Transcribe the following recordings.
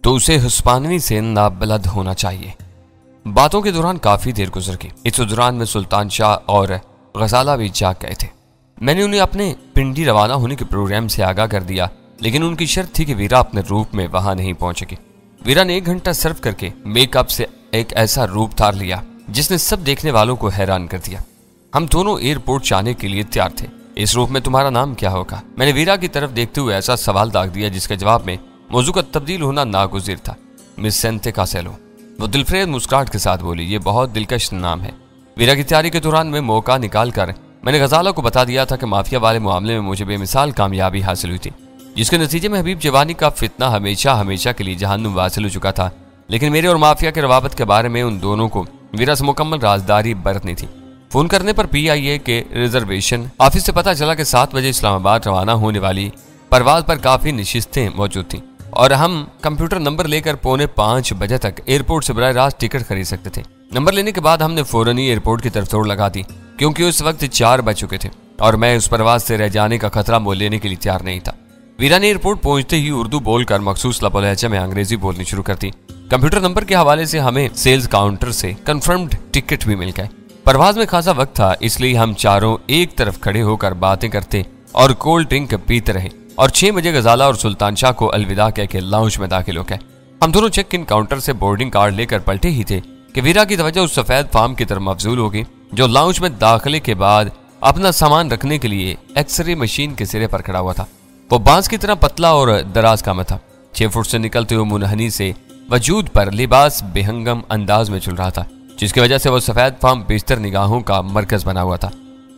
तो उसे हुस्पानवी से नाबलद होना चाहिए। बातों के दौरान काफी देर गुजर गई। इस दौरान में सुल्तान शाह और गजाला भी जाग गए थे। मैंने उन्हें अपने पिंडी रवाना होने के प्रोग्राम से आगाह कर दिया, लेकिन उनकी शर्त थी कि वीरा अपने रूप में वहां नहीं पहुंचेगी। वीरा ने 1 घंटा सर्व करके मेकअप से एक ऐसा रूप धार लिया जिसने सब देखने वालों को हैरान कर दिया। हम दोनों एयरपोर्ट जाने के लिए तैयार थे। इस रूप में तुम्हारा नाम क्या होगा? मैंने वीरा की तरफ देखते हुए ऐसा सवाल दाग दिया जिसके जवाब में मौजू का तब्दील होना नागुज़िर था। मिस सेंथे कासेलो। वो दिलफ्रेज मुस्कुराहट के साथ बोली, ये बहुत दिलकश नाम है। वीरा की तैयारी के दौरान में मौका निकाल कर मैंने गजाला को बता दिया था कि माफिया वाले मामले में मुझे बेमिसाल कामयाबी हासिल हुई थी, जिसके नतीजे में हबीब जवानी का फितना हमेशा के लिए जहन्नुम हासिल हो चुका था। लेकिन मेरे और माफिया के रवाबत के बारे में उन दोनों को वीरा से मुकम्मल राजदारी बरतनी थी। फोन करने पर PIA के रिजर्वेशन ऑफिस से पता चला कि 7 बजे इस्लामाबाद रवाना होने वाली परवाज पर काफी नशिस्तें मौजूद थीं और हम कंप्यूटर नंबर लेकर 4:45 बजे तक एयरपोर्ट से बराह रास्त टिकट खरीद सकते थे। नंबर लेने के बाद हमने फौरन ही एयरपोर्ट की तरफ दौड़ लगा दी, क्योंकि उस वक्त 4 बज चुके थे और मैं उस परवाज से रह जाने का खतरा मोल लेने के लिए तैयार नहीं था। वीरा ने एयरपोर्ट पहुंचते ही उर्दू बोलकर मखसूस लहजा में अंग्रेजी बोलनी शुरू कर दी। कंप्यूटर नंबर के हवाले से हमें सेल्स काउंटर से कंफर्म्ड टिकट भी मिल गए। परवाज में खासा वक्त था, इसलिए हम चारों एक तरफ खड़े होकर बातें करते और कोल्ड ड्रिंक पीते रहे और 6 बजे गजाला और सुल्तान शाह को अलविदा कह के लाउंज में दाखिल हो गए। हम दोनों चेक इन काउंटर से बोर्डिंग कार्ड लेकर पलटे ही थे कि वीरा की तवज्जो उस सफेद फार्म की तरफ मबजूल होगी जो लाउंज में दाखिले के बाद अपना सामान रखने के लिए एक्सरे मशीन के सिरे पर खड़ा हुआ था। वो बांस की तरह पतला और दराज कामा था। 6 फुट से निकलते हुए मुनहनी से वजूद पर लिबास बेहंगम अंदाज में चल रहा था, जिसकी वजह से वो सफेद फार्म बेशतर निगाहों का मरकज बना हुआ था।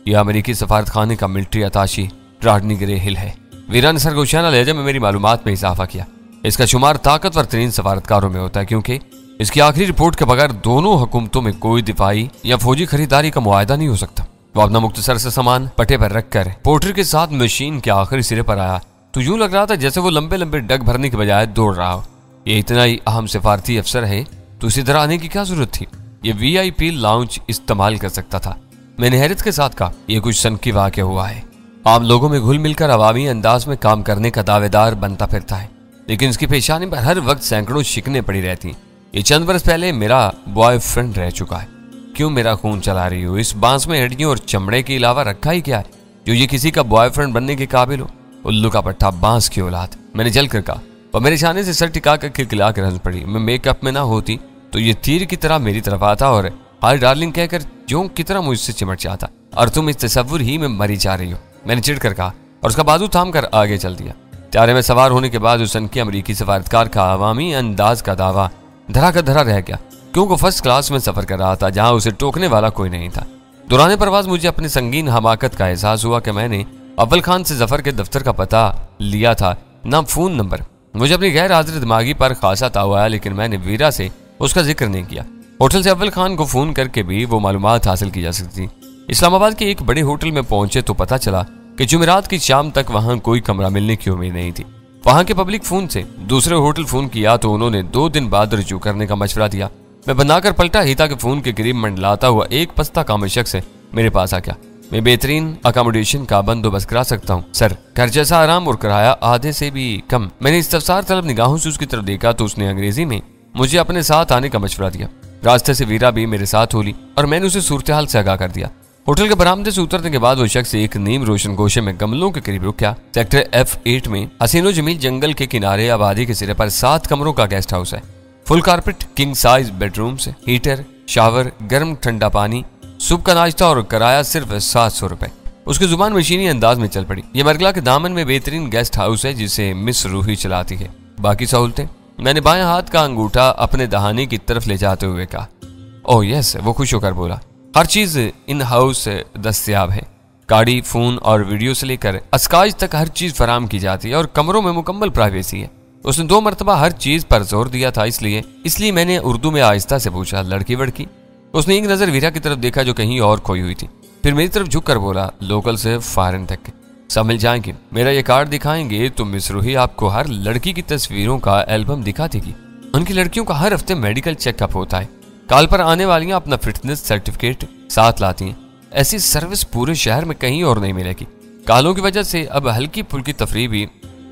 यह अमेरिकी सफारत खाने का मिलिट्री अताशी रॉडनी ग्रे हिल है। वीरा ने सरगोशाना लहजे में मेरी मालूमात में इजाफा किया। इसका शुमार ताकतवर तरीन सफारतकारों में होता है, क्योंकि इसकी आखिरी रिपोर्ट के बगैर दोनों हुकूमतों में कोई दिफाई या फौजी खरीदारी का मुआहदा नहीं हो सकता। वो अपना मुख्तसर से सामान पटे पर रखकर पोर्टर के साथ मशीन के आखिरी सिरे पर आया तो यूं लग रहा था जैसे वो लंबे लंबे डग भरने के बजाय दौड़ रहा हो। ये इतना ही अहम सिफारती अफसर है तो इसी तरह आने की क्या जरूरत थी? ये VIP लाउंज इस्तेमाल कर सकता था। मैंने हैरत के साथ कहा, यह कुछ सनकी वाक़या हुआ है। आम लोगों में घुल मिलकर अवामी अंदाज में काम करने का दावेदार बनता फिरता है, लेकिन इसकी पेशानी पर हर वक्त सैकड़ों शिकने पड़ी रहती। ये चंद बरस पहले मेरा बॉयफ्रेंड रह चुका है। क्यों मेरा खून चला रही हो? इस बांस में हड्डियों और चमड़े के अलावा रखा ही क्या है जो ये किसी का बॉयफ्रेंड बनने के काबिल हो? उल्लू का पट्टा, बांस की औलाद, मैंने जल कर कहा और मेरे छाने से सर टिका कर खिलखिला कर हंस पड़ी। मैं मेकअप में ना होती तो ये तीर की तरह मेरी तरफ आता और हाय डार्लिंग कहकर जोंक की तरह मुझसे चिमट जाता, और तुम इस तसव्वुर ही में मरी जा रही हो, मैंने चिढ़ कर कहा और उसका बाजू थाम कर आगे चल दिया। त्यारे में सवार होने के बाद उस सनकी अमरीकी सफारतकार का अवामी अंदाज का दावा धरा का धरा रह गया, क्योंकि फर्स्ट क्लास में सफर कर रहा था जहां उसे टोकने वाला कोई नहीं था। दौरान परवाज मुझे अपनी संगीन हमाकत का एहसास हुआ कि मैंने अव्वल खान से जफर के दफ्तर का पता लिया था, ना फोन नंबर। मुझे अपनी गैर हाजिर दिमागी पर खासा ताव आया, लेकिन मैंने वीरा से उसका जिक्र नहीं किया। होटल से अव्वल खान को फोन करके भी वो मालूमात हासिल की जा सकती थी। इस्लामाबाद के एक बड़े होटल में पहुंचे तो पता चला कि जुमेरात की शाम तक वहां कोई कमरा मिलने की उम्मीद नहीं थी। वहां के पब्लिक फोन से दूसरे होटल फोन किया तो उन्होंने 2 दिन बाद रजू करने का मशवरा दिया। मैं बनाकर पलटा ही था कि फोन के करीब मंडलाता हुआ एक पस्ता कामिल शख्स मेरे पास आ गया। मैं बेहतरीन अकोमोडेशन का बंदोबस्त करा सकता हूँ सर, घर जैसा आराम और किराया आधे से भी कम। मैंने इस्तफसार तलब निगाहों से उसकी तरफ देखा तो उसने अंग्रेजी में मुझे अपने साथ आने का मशवरा दिया। रास्ते से वीरा भी मेरे साथ होली और मैंने उसे सूरत हाल से आगाह कर दिया। होटल के बरामदे से उतरने के बाद वो शख्स एक नीम रोशन गोशे में गमलों के करीब रुक गया। सेक्टर F8 में हसीनो जमील जंगल के किनारे आबादी के सिरे पर 7 कमरों का गेस्ट हाउस है। Full carpet, king size bedrooms, heater, shower, गर्म ठंडा पानी, सुबह का नाश्ता और किराया सिर्फ 700 रुपए। उसकी जुबान मशीनी अंदाज में चल पड़ी। ये मरगला के दामन में बेहतरीन गेस्ट हाउस है जिसे मिस रूही चलाती है। बाकी सहूलतें? मैंने बाएं हाथ का अंगूठा अपने दहाने की तरफ ले जाते हुए कहा। ओह यस, वो खुश होकर बोला। हर चीज इन हाउस दस्तयाब है। गाड़ी, फोन और वीडियो से लेकर अस्काज तक हर चीज फराम की जाती है और कमरों में मुकम्मल प्राइवेसी है। उसने 2 मरतबा हर चीज पर जोर दिया था, इसलिए मैंने उर्दू में आहिस्ता से पूछा, लड़की वड़की? उसने एक नजर वीरा की तरफ देखा जो कहीं और खोई हुई थी, फिर मेरी तरफ झुक कर बोला, लोकल से फॉरेन तक सब मिल जाएंगे। मेरा ये कार्ड दिखाएंगे तो मिस रूही आपको हर लड़की की तस्वीरों का एल्बम दिखा देगी। उनकी लड़कियों का हर हफ्ते मेडिकल चेकअप होता है। कॉल पर आने वालियां अपना फिटनेस सर्टिफिकेट साथ लाती हैं। ऐसी सर्विस पूरे शहर में कहीं और नहीं मिलेगी। कालों की वजह से अब हल्की फुल्की तफरीह भी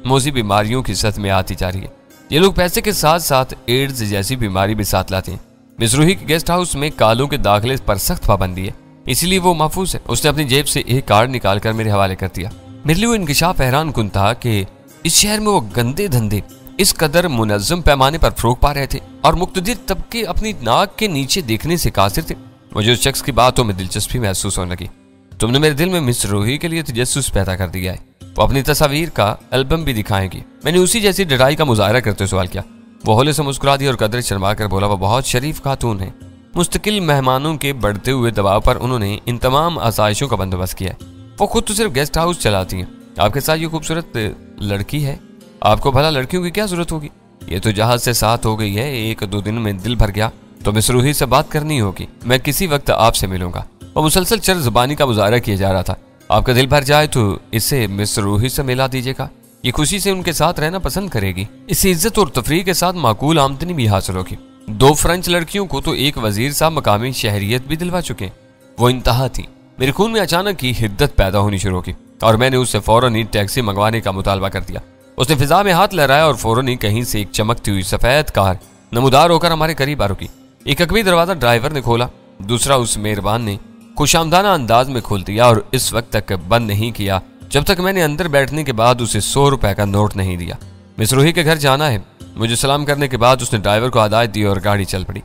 मौजी बीमारियों की सत में आती जा रही है। ये लोग पैसे के साथ साथ एड्स जैसी बीमारी भी साथ लाते हैं। मिस रूही के गेस्ट हाउस में कालों के दाखिले पर सख्त पाबंदी है, इसीलिए वो महफूज है। उसने अपनी जेब से एक कार्ड निकालकर मेरे हवाले कर दिया। मेरे लिए वो इंकिशाफ हैरान कुन था कि इस शहर में वो गंदे धंधे इस कदर मुनज्जम पैमाने पर फरोग पा रहे थे और मुक्तदिर तबके अपनी नाक के नीचे देखने से कासिर थे। मुझे उस शख्स की बातों में दिलचस्पी महसूस होने लगी। तुमने मेरे दिल में मिस रूही के लिए तजस्सुस पैदा कर दिया है। वो अपनी तस्वीर का एल्बम भी दिखाएंगी। मैंने उसी जैसी डराई का मुजाहरा करते हुए सवाल किया। वो हौले से मुस्कुरा दी और कदर शर्मा कर बोला, वो बहुत शरीफ खातून है। मुस्तकिल मेहमानों के बढ़ते हुए दबाव पर उन्होंने इन तमाम आसाइशों का बंदोबस्त किया है। वो खुद तो सिर्फ गेस्ट हाउस चलाती हैं। आपके साथ ये खूबसूरत लड़की है, आपको भला लड़कियों की क्या जरूरत होगी? ये तो जहाज से साथ हो गई है, एक दो दिन में दिल भर गया तो मिस रूही से बात करनी होगी। मैं किसी वक्त आपसे मिलूंगा। वो मुसलसल चर जुबानी का मुजाहरा किया जा रहा था। आपका दिल भर जाए तो इसे मिस रूही से मिला दीजिएगा, ये खुशी से उनके साथ रहना पसंद करेगी। इससे इज्जत और तफरीह के साथ माकूल आमदनी भी हासिल होगी। 2 फ्रेंच लड़कियों को तो एक वजीर साहब मकामी शहरियत भी दिलवा चुके। वो इंतहा थी। मेरे खून में अचानक ही हिद्दत पैदा होनी शुरू की और मैंने उससे फौरन ही टैक्सी मंगवाने का मुतालबा कर दिया। उसने फिजा में हाथ लहराया और फौरन ही कहीं से एक चमकती हुई सफेद कार नमूदार होकर हमारे करीब आ रुकी। एक अकबी दरवाजा ड्राइवर ने खोला, दूसरा उस मेहरबान ने खुशामदाना अंदाज में खोल दिया और इस वक्त तक बंद नहीं किया जब तक मैंने अंदर बैठने के बाद उसे 100 रुपए का नोट नहीं दिया। मिस रूही के घर जाना है। मुझे सलाम करने के बाद उसने ड्राइवर को हदायत दी और गाड़ी चल पड़ी।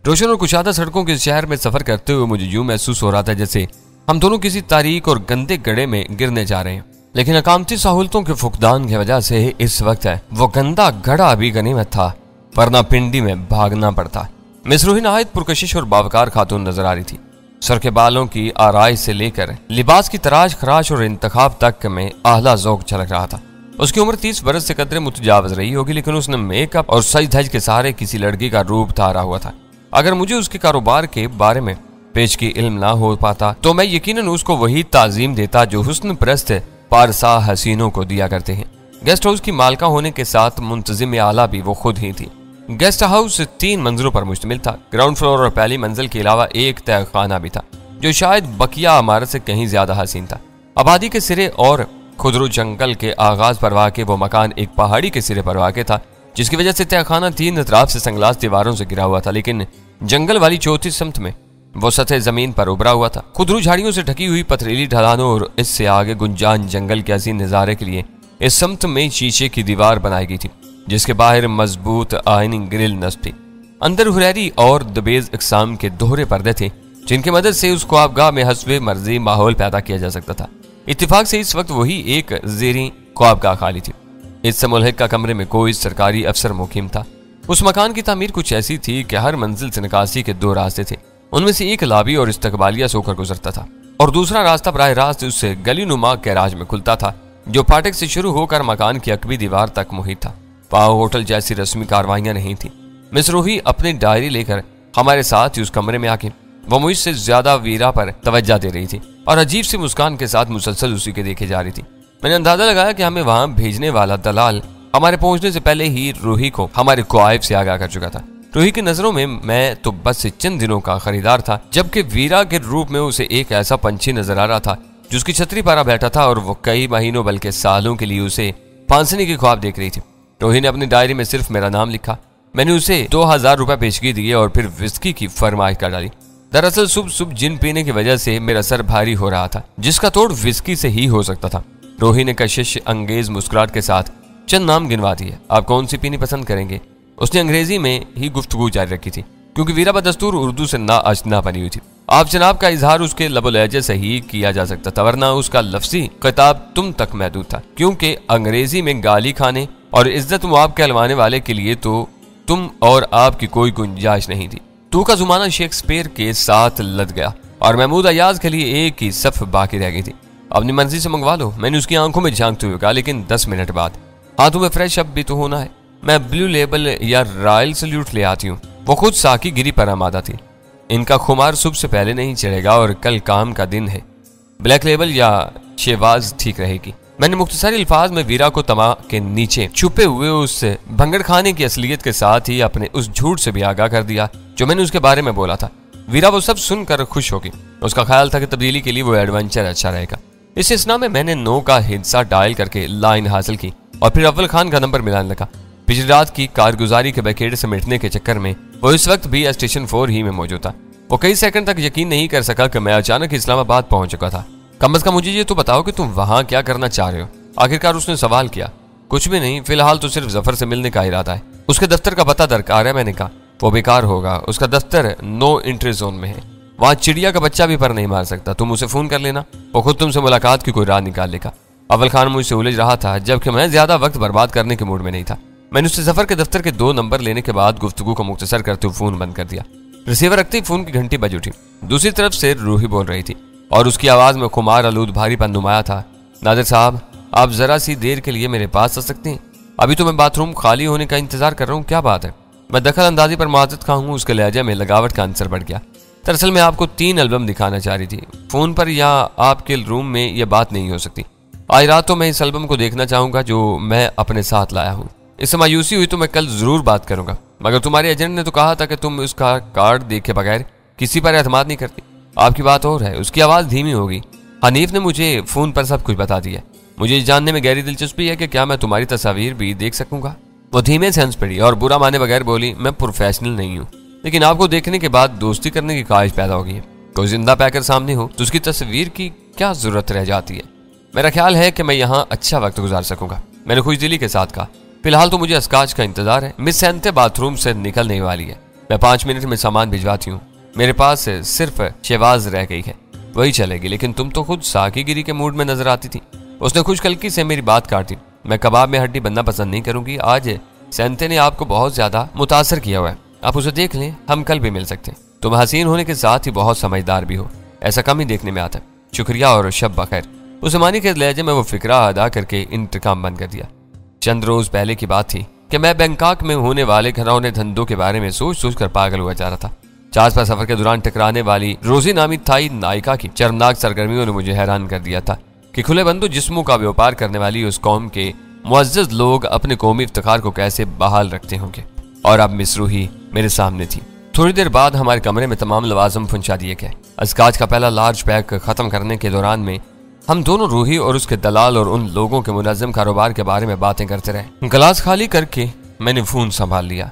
रोशन और कुशादा सड़कों के शहर में सफर करते हुए मुझे यूं महसूस हो रहा था जैसे हम दोनों किसी तारीक और गंदे गड्ढे में गिरने जा रहे हैं। लेकिन अकामती सहूलतों के फुकदान की वजह से इस वक्त वो गंदा गड्ढा भी गनीमत था, वरना पिंडी में भागना पड़ता। मिस रूही नहायत पुरकशिश और बावकार खातून नजर आ रही थी। सर के बालों की आराई से लेकर लिबास की तराश खराश और इंतखाब तक में आला ज़ौक़ झलक रहा था। उसकी उम्र 30 बरस से कदरे मुतजावज रही होगी, लेकिन उसने मेकअप और सज धज के सहारे किसी लड़की का रूप धारा हुआ था। अगर मुझे उसके कारोबार के बारे में पेश की इल्म ना हो पाता तो मैं यकीनन उसको वही ताजीम देता जो हुस्न परस्त पारसा हसीनों को दिया करते हैं। गेस्ट हाउस की मालका होने के साथ मुंतजिम आला भी वो खुद ही थी। गेस्ट हाउस 3 मंजिलों पर मुश्तमिल था। ग्राउंड फ्लोर और पहली मंजिल के अलावा एक तहखाना भी था जो शायद बकिया इमारत से कहीं ज्यादा हसीन था। आबादी के सिरे और खुदरू जंगल के आगाज पर वाक़े वो मकान एक पहाड़ी के सिरे पर वाक़े था, जिसकी वजह से तहखाना 3 अतराफ से संगलास दीवारों से घिरा हुआ था, लेकिन जंगल वाली चौथी समत में वो सतह जमीन पर उभरा हुआ था। खुदरू झाड़ियों से ढकी हुई पथरीली ढलानों और इससे आगे गुंजान जंगल के हसीन नजारे के लिए इस समत में शीशे की दीवार बनाई गई थी, जिसके बाहर मजबूत आयनी ग्रिल नस्ब थी। अंदर हुरैरी और दबेज इकसाम के दोहरे पर्दे थे, जिनकी मदद से उस ख्वाबगाह में हस्बे मर्जी माहौल पैदा किया जा सकता था। इत्तेफाक से इस वक्त वही एक ज़ेरी ख्वाबगाह खाली थी। इस मुल्हिक का कमरे में कोई सरकारी अफसर मुकीम था। उस मकान की तामीर कुछ ऐसी थी कि हर मंजिल से निकासी के 2 रास्ते थे। उनमें से एक लाबी और इस्तकबालिया से होकर गुजरता था और दूसरा रास्ता बराह रास्त उससे गली नुमा गैराज में खुलता था, जो फाटक से शुरू होकर मकान की अकबी दीवार तक मुहित था। वहां होटल जैसी रस्मी कार्रवाइयां नहीं थी। मिस रूही अपनी डायरी लेकर हमारे साथ ही उस कमरे में आके वो मुझसे ज्यादा वीरा पर तवज्जो दे रही थी और अजीब सी मुस्कान के साथ मुसलसल उसी के देखे जा रही थी। मैंने अंदाजा लगाया कि हमें वहां भेजने वाला दलाल हमारे पहुंचने से पहले ही रूही को हमारे ख्वाहिश से आगाह कर चुका था। रूही की नजरों में मैं तो बस चंद दिनों का खरीदार था, जबकि वीरा के रूप में उसे एक ऐसा पंछी नजर आ रहा था जिसकी छतरी पर बैठा था और वो कई महीनों बल्कि सालों के लिए उसे फांसने की ख्वाब देख रही थी। रूही ने अपनी डायरी में सिर्फ मेरा नाम लिखा। मैंने उसे 2000 रुपए पेशगी दिए और फिर विस्की की फरमाइश कर डाली। दरअसल सुबह सुबह जिन पीने की वजह से मेरा सर भारी हो रहा था, जिसका तोड़ विस्की से ही हो सकता था। रूही ने कशिश अंगेज मुस्कुराहट के साथ चंद नाम गिनवा दिए। आप कौन सी पीनी पसंद करेंगे? उसने अंग्रेजी में ही गुफ्तगू जारी रखी थी, क्योंकि वीरा बदस्तूर उर्दू से ना आशना बनी हुई थी। आप जनाब का इजहार उसके लबो लहजे से ही किया जा सकता था, वरना उसका लफ्जी खिताब तुम तक महदूद था, क्योंकि अंग्रेजी में गाली खाने और इज्जत मुआब कहलवाने वाले के लिए तो तुम और आपकी कोई गुंजाइश नहीं थी। तू का जुमाना शेक्सपियर के साथ लद गया और महमूद अयाज के लिए एक ही सफ बाकी रह गई थी। अपनी मर्जी से मंगवा लो, मैंने उसकी आंखों में झांकते हुए कहा, लेकिन 10 मिनट बाद। हाँ, तुम्हें फ्रेश अप भी तो होना है। मैं ब्लू लेबल या रॉयल सल्यूट ले आती हूँ। वो खुद साकी गिरी पर आमादा थी। इनका खुमार सुबह से पहले नहीं चढ़ेगा और कल काम का दिन है। ब्लैक लेबल या शेवाज ठीक रहेगी। मैंने मुख्तसर अल्फाज में वीरा को तमा के नीचे छुपे हुए उस भंगड़ खाने की असलियत के साथ ही अपने उस झूठ से भी आगाह कर दिया जो मैंने उसके बारे में बोला था। वीरा वो सब सुनकर खुश होगी। उसका ख्याल था कि तब्दीली के लिए वो एडवेंचर अच्छा रहेगा। इस इस्ना में मैंने 9 का हिस्सा डायल करके लाइन हासिल की और फिर अव्वल खान का नंबर मिलाने लगा। पिछली रात की कारगुजारी के बखेड़े समेटने के चक्कर में वो इस वक्त भी स्टेशन 4 ही में मौजूद था। वो कई सेकंड तक यकीन नहीं कर सका कि मैं अचानक इस्लामाबाद पहुंच चुका था। कम से कम मुझे ये तो बताओ कि तुम वहां क्या करना चाह रहे हो? आखिरकार उसने सवाल किया। कुछ भी नहीं, फिलहाल तो सिर्फ जफर से मिलने का इरादा है। उसके दफ्तर का पता दरकार है। मैंने कहा वो बेकार होगा, उसका दफ्तर नो एंट्री जोन में है, वहां चिड़िया का बच्चा भी पर नहीं मार सकता। तुम उसे फोन कर लेना, वो खुद तुमसे मुलाकात की कोई राह निकाल लेगा। अव्वल खान मुझसे उलझ रहा था, जबकि मैं ज्यादा वक्त बर्बाद करने के मूड में नहीं था। मैंने उससे जफर के दफ्तर के 2 नंबर लेने के बाद गुफ्तगू को मुख्तसर करते हुए फोन बंद कर दिया। रिसीवर रखते ही फोन की घंटी बज उठी। दूसरी तरफ से रूही बोल रही थी और उसकी आवाज में खुमार आलूद भारीपन नुमाया था। नादिर साहब, आप जरा सी देर के लिए मेरे पास आ सकते हैं? अभी तो मैं बाथरूम खाली होने का इंतजार कर रहा हूँ। क्या बात है? मैं दखल अंदाजी पर माजरत खा हूँ। उसके लहजे में लगावट का अंसर बढ़ गया। दरअसल मैं आपको 3 एल्बम दिखाना चाह रही थी। फोन पर या आपके रूम में यह बात नहीं हो सकती। आज रात तो मैं इस एल्बम को देखना चाहूंगा जो मैं अपने साथ लाया हूँ। इससे मायूसी हुई तो मैं कल जरूर बात करूंगा, मगर तुम्हारे एजेंट ने तो कहा था कि तुम उसका कार्ड देखे बगैर किसी पर एतमाद नहीं करती। आपकी बात और है। उसकी आवाज धीमी होगी। हनीफ ने मुझे फोन पर सब कुछ बता दिया। मुझे जानने में गहरी दिलचस्पी है कि क्या मैं तुम्हारी तस्वीर भी देख सकूंगा? वो धीमे से हंस पड़ी और बुरा माने बगैर बोली, मैं प्रोफेशनल नहीं हूँ, लेकिन आपको देखने के बाद दोस्ती करने की ख्वाहिश पैदा होगी है। कोई जिंदा पैकर सामने हो तो उसकी तस्वीर की क्या जरूरत रह जाती है? मेरा ख्याल है कि मैं यहाँ अच्छा वक्त गुजार सकूंगा। मैंने खुशदिली के साथ कहा। फिलहाल तो मुझे अस्काज का इंतजार है। मिस सेंते बाथरूम से निकलने वाली है। मैं 5 मिनट में सामान भिजवाती हूँ। मेरे पास सिर्फ शहबाज रह गई है, वही चलेगी। लेकिन तुम तो खुद साकीगिरी के मूड में नजर आती थी। उसने खुशकल्की से मेरी बात काटी। मैं कबाब में हड्डी बनना पसंद नहीं करूंगी। आज सेंते ने आपको बहुत ज्यादा मुतासर किया हुआ है। आप उसे देख लें, हम कल भी मिल सकते हैं। तुम हसीन होने के साथ ही बहुत समझदार भी हो, ऐसा कम ही देखने में आता है। शुक्रिया और शब बखैर। उस्मानी के लहजे में वो फिक्रा अदा करके इंतकाम बंद कर दिया। चंद रोज पहले की बात थी कि मैं बैंकॉक में होने वाले घरौने धंधों के बारे में सोच सोच कर पागल हुआ जा रहा था। जहाज पर सफर के दौरान टकराने वाली रोजी नामी थाई नायिका की शर्मनाक सरगर्मियों ने मुझे हैरान कर दिया था कि खुले बंदो जिस्मों का व्यापार करने वाली उस कौम के मुअज्जज लोग अपने कौमी इफ्तिखार को कैसे बहाल रखते होंगे। और अब मिस रूही मेरे सामने थी। थोड़ी देर बाद हमारे कमरे में तमाम लवाजम पहुंचा दिए गए। अस्काज का पहला लार्ज पैक खत्म करने के दौरान में हम दोनों रूही और उसके दलाल और उन लोगों के मुनज़्ज़म कारोबार के बारे में बातें करते रहे। गिलास खाली करके मैंने फोन संभाल लिया।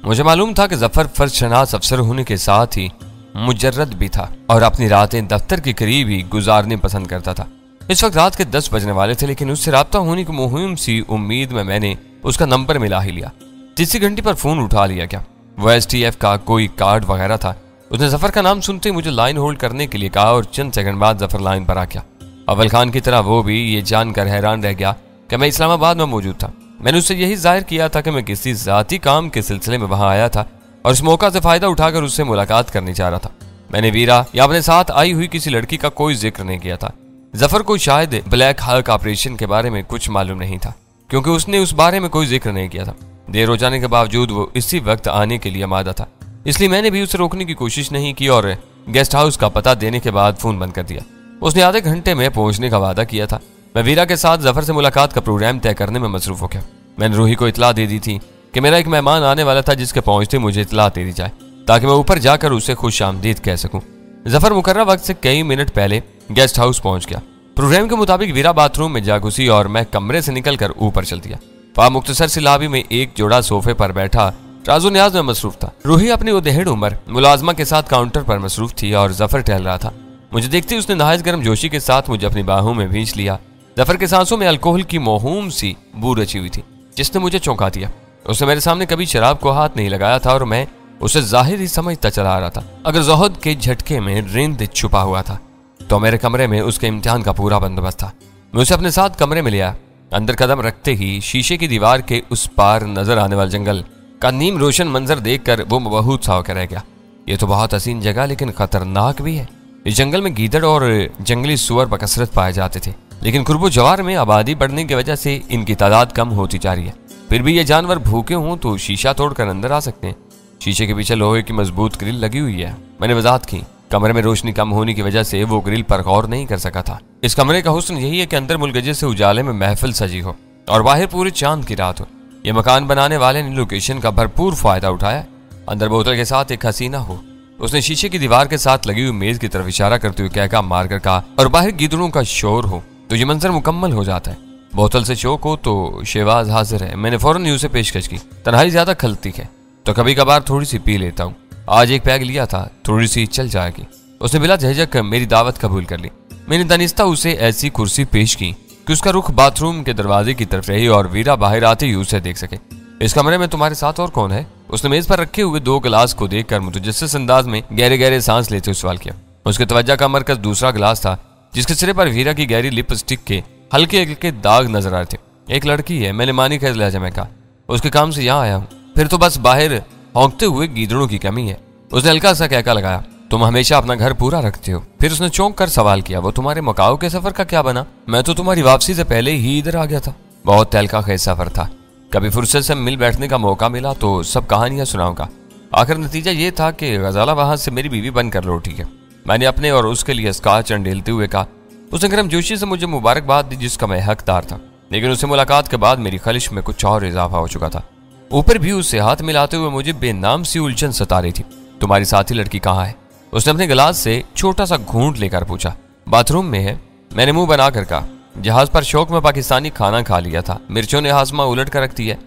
मुझे मालूम था कि जफर फर्जशनास अफसर होने के साथ ही मुजर्रद भी था और अपनी रातें दफ्तर के करीब ही गुजारनी पसंद करता था। इस वक्त रात के 10 बजने वाले थे, लेकिन उससे राब्ता होने की मुहिम सी उम्मीद में मैंने उसका नंबर मिला ही लिया। तीसरी घंटी पर फोन उठा लिया। क्या वो STF का कोई कार्ड वगैरह था? उसने जफर का नाम सुनते ही मुझे लाइन होल्ड करने के लिए कहा और चंद सेकंड बाद जफर लाइन पर आ गया। अव्वल खान की तरह वो भी ये जानकर हैरान रह गया कि मैं इस्लामाबाद में मौजूद था। मैंने उससे यही जाहिर किया था कि मैं किसी जाती काम के सिलसिले में वहां आया था और इस मौका से फायदा उठाकर उससे मुलाकात करनी चाह रहा था। मैंने वीरा या अपने साथ आई हुई किसी लड़की का कोई जिक्र नहीं किया था। जफर को शायद ब्लैक हक ऑपरेशन के बारे में कुछ मालूम नहीं था, क्योंकि उसने उस बारे में कोई जिक्र नहीं किया था। देर हो जाने के बावजूद वो इसी वक्त आने के लिए आमादा था, इसलिए मैंने भी उसे रोकने की कोशिश नहीं की और गेस्ट हाउस का पता देने के बाद फोन बंद कर दिया। उसने आधे घंटे में पहुंचने का वादा किया था। मैं वीरा के साथ जफर से मुलाकात का प्रोग्राम तय करने में मसरूफ हो गया। मैंने रूही को इतला दे दी थी कि मेरा एक मेहमान आने वाला था, जिसके पहुंचते मुझे इतला दे दी जाए ताकि मैं ऊपर जाकर उसे खुश आमदीद कह सकूं। जफर मुकर्रर वक्त से कई मिनट पहले गेस्ट हाउस पहुंच गया। प्रोग्राम के मुताबिक वीरा बाथरूम में जा घुसी और मैं कमरे से निकलकर ऊपर चल दिया। वहां मुख्तसर सी लाबी में एक जोड़ा सोफे पर बैठा राजो न्याज में मसरूफ था। रूही अपनी उदेहड़ उम्र मुलाजमा के साथ काउंटर पर मसरूफ थी और जफर टहल रहा था। मुझे देखते ही उसने नहायत गर्म जोशी के साथ मुझे अपनी बाहों में भींच लिया। जफर के सांसों में अल्कोहल की मोहूम सी बू रची हुई थी, जिसने मुझे चौंका दिया। उसने मेरे सामने कभी शराब को हाथ नहीं लगाया था और मैं उसे जाहिर ही समझता चला आ रहा था। अगर जोहद के झटके में रिंद छुपा हुआ था तो मेरे कमरे में उसके इम्तिहान का पूरा बंदोबस्त था। मैं उसे अपने साथ कमरे में लिया। अंदर कदम रखते ही शीशे की दीवार के उस पार नजर आने वाले जंगल का नीम रोशन मंजर देखकर वो बहुत सा होकर रह गया। ये तो बहुत हसीन जगह लेकिन खतरनाक भी है। इस जंगल में गीदड़ और जंगली सुअर बकसरत पाए जाते थे, लेकिन कुर्बो जवार में आबादी बढ़ने की वजह से इनकी तादाद कम होती जा रही है। फिर भी ये जानवर भूखे हों तो शीशा तोड़कर अंदर आ सकते हैं। शीशे के पीछे लोहे की मजबूत ग्रिल लगी हुई है। मैंने वजाहत की। कमरे में रोशनी कम होने की वजह से वो ग्रिल पर गौर नहीं कर सका था। इस कमरे का हुस्न यही है कि अंदर मुलगजे से उजाले में महफिल सजी हो और बाहर पूरे चांद की रात हो। ये मकान बनाने वाले ने लोकेशन का भरपूर फायदा उठाया। अंदर बोतल के साथ एक हसीना हो। उसने शीशे की दीवार के साथ लगी हुई मेज की तरफ इशारा करते हुए कहका मारकर कहा, और बाहर गिदड़ों का शोर हो तो ये मंजर मुकम्मल हो जाता है। बोतल से चौक हो तो शेवाज हाजिर है। मैंने फौरन ही उसे पेशकश की। तन्हाई ज्यादा खलती है तो कभी कभार थोड़ी सी पी लेता हूँ। आज एक पैग लिया था, थोड़ी सी चल जाएगी। उसने बिला झिझक मेरी दावत कबूल कर ली। मैंने दानिस्ता उसे ऐसी कुर्सी पेश की कि उसका रुख बाथरूम के दरवाजे की तरफ रही और वीरा बाहर आते ही उसे देख सके। इस कमरे में तुम्हारे साथ और कौन है? उसने मेज पर रखे हुए 2 गिलास को देखकर मुतजस्सिस अंदाज में गहरे गहरे सांस लेते हुए सवाल किया। उसके तवज्जो का मरकज दूसरा गिलास था जिसके सिरे पर वीरा की गहरी लिपस्टिक के हल्के हल्के दाग नजर आ रहे थे। एक लड़की है, मैंने मानी खैर लहजा में कहा। उसके काम से यहाँ आया हूँ। फिर तो बस बाहर होंकते हुए गीदड़ों की कमी है। उसने हल्का सा कहका लगाया। तुम हमेशा अपना घर पूरा रखते हो। फिर उसने चौंक कर सवाल किया, वो तुम्हारे मकाओ के सफर का क्या बना? मैं तो तुम्हारी वापसी से पहले ही इधर आ गया था। बहुत तहलका खेज सफर था। कभी फुर्सत से मिल बैठने का मौका मिला तो सब कहानियां सुनाऊंगा। आखिर नतीजा ये था कि गजाला वहां से मेरी बीवी बनकर लौटी है। मैंने अपने और उसके लिए स्काच अंडेलते हुए कहा। उसने गर्मजोशी से मुझे मुबारकबाद दी जिसका मैं हकदार था, लेकिन उससे मुलाकात के बाद मेरी खलिश में कुछ और इजाफा हो चुका था। ऊपर भी उससे हाथ मिलाते हुए मुझे बेनाम सी उलझन सता रही थी। तुम्हारी साथी लड़की कहाँ है? उसने अपने गिलास से छोटा सा घूंट लेकर पूछा। बाथरूम में है, मैंने मुंह बनाकर कहा। जहाज पर शौक में पाकिस्तानी खाना खा लिया था, मिर्चों ने हाजमा उलट कर रख दी है।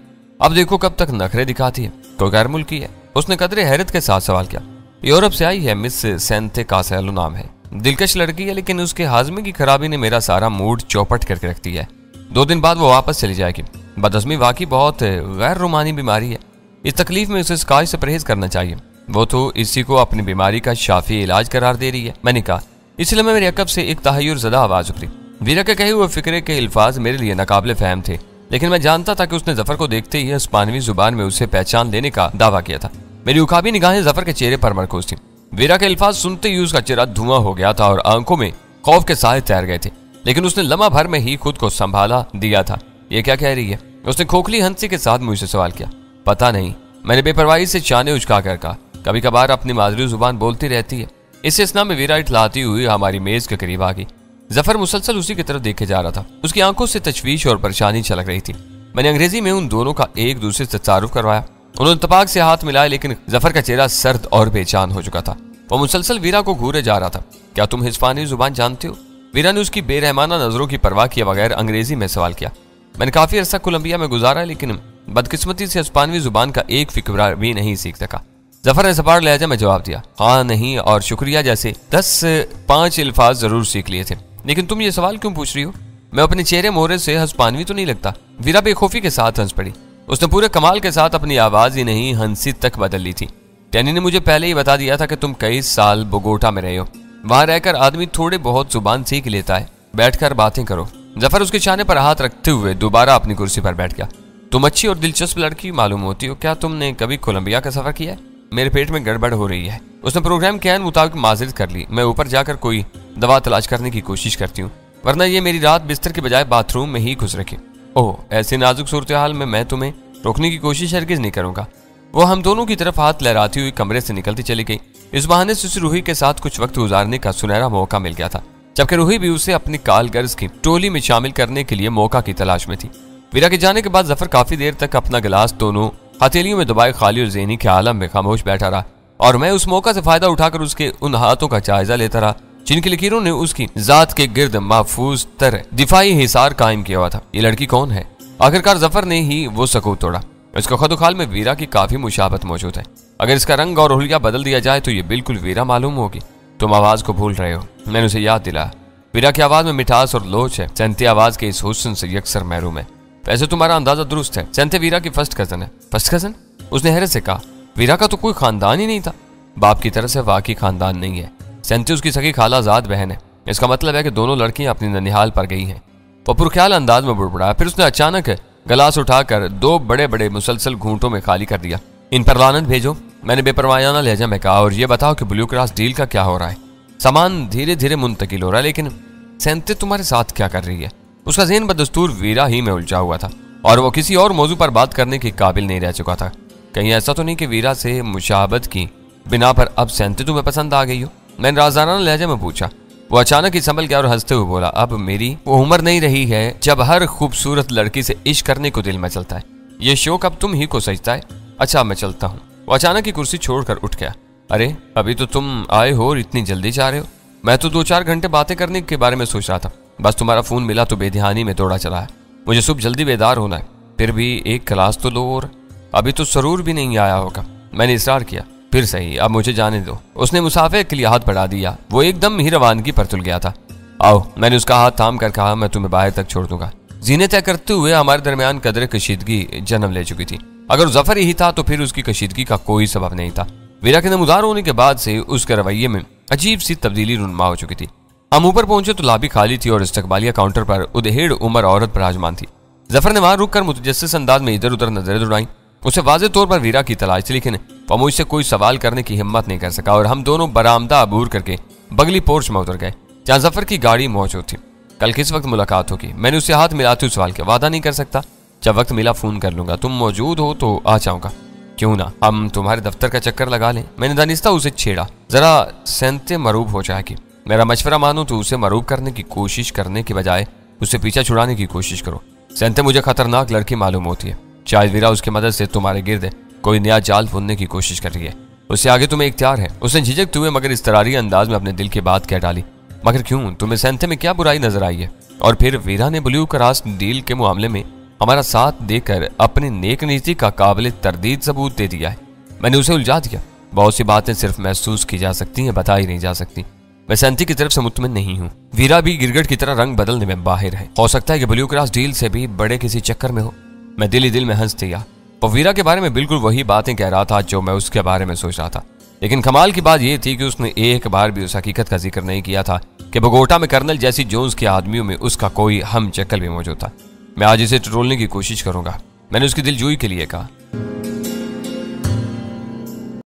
अब देखो कब तक नखरे दिखाती है। कोई गैर मुल्की है? उसने कदरे हैरत के साथ सवाल किया। यूरोप से आई है, मिस सेंथे कासेलो नाम है। दिलकश लड़की है, लेकिन उसके हाजमे की खराबी ने मेरा सारा मूड चौपट करके रख दिया है। 2 दिन बाद वो वापस चली जाएगी। बदहजमी वाकई बहुत गैर रोमानी बीमारी है। इस तकलीफ में उसे स्काच से परहेज करना चाहिए। वो तो इसी को अपनी बीमारी का शाफी इलाज करार दे रही है। मैंने कहा। इसलिए मेरे अकब से एक तहय्युर ज़दा आवाज उतरी। वीरा के कहे हुए फिक्रे के अल्फाज मेरे लिए नाकाबिले फहम थे, लेकिन मैं जानता था कि उसने जफर को देखते ही हिस्पानवी जुबान में उसे पहचान लेने का दावा किया था। मेरी उखाबी निगाहें जफर के चेहरे पर मरकूज थी। वीरा के अल्फाज सुनते ही उसका चेहरा धुआं हो गया था और आंखों में खौफ के साए तैर गए थे, लेकिन उसने लम्हा भर में ही खुद को संभाला दिया था। ये क्या कह रही है? उसने खोखली हंसी के साथ मुझसे सवाल किया। पता नहीं, मैंने बेपरवाही से चाने उचका कर कहा। कभी कभार अपनी मादरी जुबान बोलती रहती है। इस इस्ना में वीरा इटलाती हुई हमारी मेज के करीब आ गई। जफर मुसलसल उसी की तरफ देखे जा रहा था। उसकी आंखों से तशवीश और परेशानी छलक रही थी। मैंने अंग्रेजी में उन दोनों का एक दूसरे से तारुफ करवाया। उन्होंने इत्तेफाक से हाथ मिलाए, लेकिन जफर का चेहरा सर्द और बेचैन हो चुका था। वो मुसलसल वीरा को घूरे जा रहा था। क्या तुम हिस्पानी जुबान जानते हो? वीरा ने उसकी बेरहमाना नजरों की परवाह किए बगैर अंग्रेजी में सवाल किया। मैंने काफी अरसा कोलंबिया में गुजारा है, लेकिन बदकिस्मती से हिस्पानवी जुबान का एक फिक्रा भी नहीं सीख सका। जफर ने सपाट लहजा में जवाब दिया। हाँ, नहीं और शुक्रिया जैसे 10-5 अल्फाज जरूर सीख लिए थे। लेकिन तुम ये सवाल क्यों पूछ रही हो? मैं अपने चेहरे मोहरे से हिस्पानवी तो नहीं लगता। वीरा बेखौफी के साथ हंस पड़ी। उसने पूरे कमाल के साथ अपनी आवाज ही नहीं हंसी तक बदल ली थी। टैनी ने मुझे पहले ही बता दिया था कि तुम कई साल बोगोटा में रहे हो। वहां रहकर आदमी थोड़े बहुत जुबान सीख लेता है। बैठकर बातें करो। जफर उसके चाने पर हाथ रखते हुए दोबारा अपनी कुर्सी पर बैठ गया। तुम अच्छी और दिलचस्प लड़की मालूम होती हो। क्या तुमने कभी कोलंबिया का सफर किया है? मेरे पेट में गड़बड़ हो रही है। उसने प्रोग्राम के ऐन मुताबिक माजरत कर ली। मैं ऊपर जाकर कोई दवा तलाश करने की कोशिश करती हूँ, वरना ये मेरी रात बिस्तर के बजाय बाथरूम में ही घुस रखे। ओह, ऐसी नाजुक सूरत हाल में मैं तुम्हें रोकने की कोशिश हरगिज नहीं करूंगा। वो हम दोनों की तरफ हाथ लहराती हुई कमरे से निकलती चली गई। इस बहाने से उसे रूही के साथ कुछ वक्त गुजारने का सुनहरा मौका मिल गया था, जबकि रूही भी उसे अपनी कालगर्ज की टोली में शामिल करने के लिए मौका की तलाश में थी। वीरा के जाने के बाद जफर काफी देर तक अपना गिलास दोनों हथेलियों में दबाए खाली और ज़हनी के आलम में खामोश बैठा रहा, और मैं उस मौका से फायदा उठाकर उसके उन हाथों का जायजा लेता रहा जिनकी लकीरों ने उसकी जात के गिर्द महफूज तर दिफाई हिसार कायम किया हुआ था। ये लड़की कौन है? आखिरकार जफर ने ही वो सकूत तोड़ा। इसका खुदुखाल में वीरा की काफी मुशाबत मौजूद है। अगर इसका रंग और हुलिया बदल दिया जाए तो ये बिल्कुल वीरा मालूम होगी। तुम आवाज को भूल रहे हो, मैंने उसे याद दिलाया। वीरा की आवाज में मिठास और लोच है। सेंथे आवाज के इस हुस्न से यकसर महरूम है। वैसे तुम्हारा अंदाजा दुरुस्त है, सेंथे वीरा की फर्स्ट कजन है। First cousin? उसने हैरत से कहा। वीरा का तो कोई खानदान ही नहीं था। बाप की तरफ से वाकई खानदान नहीं है। सेंथे उसकी सगी खालाजाद बहन है। इसका मतलब है कि दोनों लड़कियां अपनी ननिहाल पर गई हैं। वो पुरख्याल अंदाज में बुड़बुड़ाया, फिर उसने अचानक गिलास उठाकर 2 बड़े बड़े मुसलसल घूंटों में खाली कर दिया। इन पर लानत भेजो, मैंने बेपरवायाना लहजा में कहा, और ये बताओ कि ब्लू क्रॉस डील का क्या हो रहा है? सामान धीरे धीरे मुंतकिल हो रहा है, लेकिन सेंथे तुम्हारे साथ क्या कर रही है? उसका ज़हन बदस्तूर वीरा ही में उलझा हुआ था और वो किसी और मौजू पर बात करने के काबिल नहीं रह चुका था। कहीं ऐसा तो नहीं कि वीरा से मुशाबत की बिना पर अब सेंथे तुम्हें पसंद आ गई हो? मैंने राज़ाना लहजे में पूछा। वो अचानक ही संभल गया और हंसते हुए बोला, अब मेरी वो उम्र नहीं रही है जब हर खूबसूरत लड़की से इश्क करने को दिल में चलता है। ये शौक अब तुम ही को सजता है। अच्छा, मैं चलता हूँ। वो अचानक ही कुर्सी छोड़कर उठ गया। अरे, अभी तो तुम आए हो और इतनी जल्दी जा रहे हो? मैं तो 2-4 घंटे बातें करने के बारे में सोच रहा था। बस तुम्हारा फोन मिला तो बेध्यानी में दौड़ा चला है। मुझे सुबह जल्दी बेदार होना है, फिर भी एक क्लास तो लो और अभी तो सरूर भी नहीं आया होगा। मैंने इसरार किया। फिर सही, अब मुझे जाने दो। उसने मुसाफिर के लिए हाथ बढ़ा दिया। वो एकदम ही रवानगी पर तुल गया था। आओ, मैंने उसका हाथ थाम कर कहा, मैं तुम्हें बाहर तक छोड़ दूंगा। जीने तय करते हुए हमारे दरमियान कदर कशीदगी जन्म ले चुकी थी। अगर जफर ही था तो फिर उसकी कशीदगी का कोई सबब नहीं था। वीरा के नमूदार होने के बाद से उसके रवैये में अजीब सी तब्दीली रुनमा हो चुकी थी। हम ऊपर पहुंचे तो लाबी खाली थी और इस्तकबालिया काउंटर पर उधेड़ उम्र औरत विराजमान थी। जफर ने वहां रुककर मुतजस्सिस अंदाज में इधर उधर नजरें दौड़ाई। उसे वाज़े तौर पर वीरा की तलाश थी, लेकिन वह मुझसे कोई सवाल करने की हिम्मत नहीं कर सका और हम दोनों बरामदा अबूर करके बगली पोर्च में उतर गए जहां जफर की गाड़ी मौजूद थी। कल किस वक्त मुलाकात होगी? मैंने उससे हाथ मिलाते हुए सवाल किया। वादा नहीं कर सकता, जब वक्त मिला फोन कर लूंगा। तुम मौजूद हो तो आ जाऊंगा। क्यों ना, हम तुम्हारे दफ्तर का चक्कर लगा लें। मैंने दानिस्ता उसे छेड़ा। जरा सेंते मरूब हो जाएगी। मेरा मशवरा मानो तो उसे मरूब करने की कोशिश करने की बजाय उससे पीछा छुड़ाने की कोशिश करो। सेंते मुझे खतरनाक लड़की मालूम होती है। शायद वीरा उसकी मदद से तुम्हारे गिर्द कोई नया जाल बुनने की कोशिश कर रही है। उससे आगे तुम्हें इख्तियार है। उसने झिझकते हुए मगर इस्तरारी अंदाज में अपने दिल की बात कह डाली। मगर क्यों, तुम्हें सेंते में क्या बुराई नजर आई है? और फिर वीरा ने ब्लू क्रॉस डील के मामले में हमारा साथ देकर अपनी नेक नीति का काबिल तरदीद सबूत दे दिया है। मैंने उसे उलझा दिया। बहुत सी बातें सिर्फ महसूस की जा सकती हैं, बताई नहीं जा सकती। मैं सेंती की तरफ से मुतमिन नहीं हूँ। वीरा भी गिरगिट की तरह रंग बदलने में बाहिर है। हो सकता है कि ब्लू क्रॉस डील से भी बड़े किसी चक्कर में हो। मैं दिल ही दिल में हंस दिया और वीरा के बारे में बिल्कुल वही बातें कह रहा था जो मैं उसके बारे में सोच रहा था। लेकिन कमाल की बात यह थी कि उसने एक बार भी उस हकीकत का जिक्र नहीं किया था कि बगोटा में कर्नल जैसी जोन्स के आदमियों में उसका कोई हम चक्कर भी मौजूद था। मैं आज इसे टटोलने की कोशिश करूंगा, मैंने उसकी दिलजोई के लिए कहा।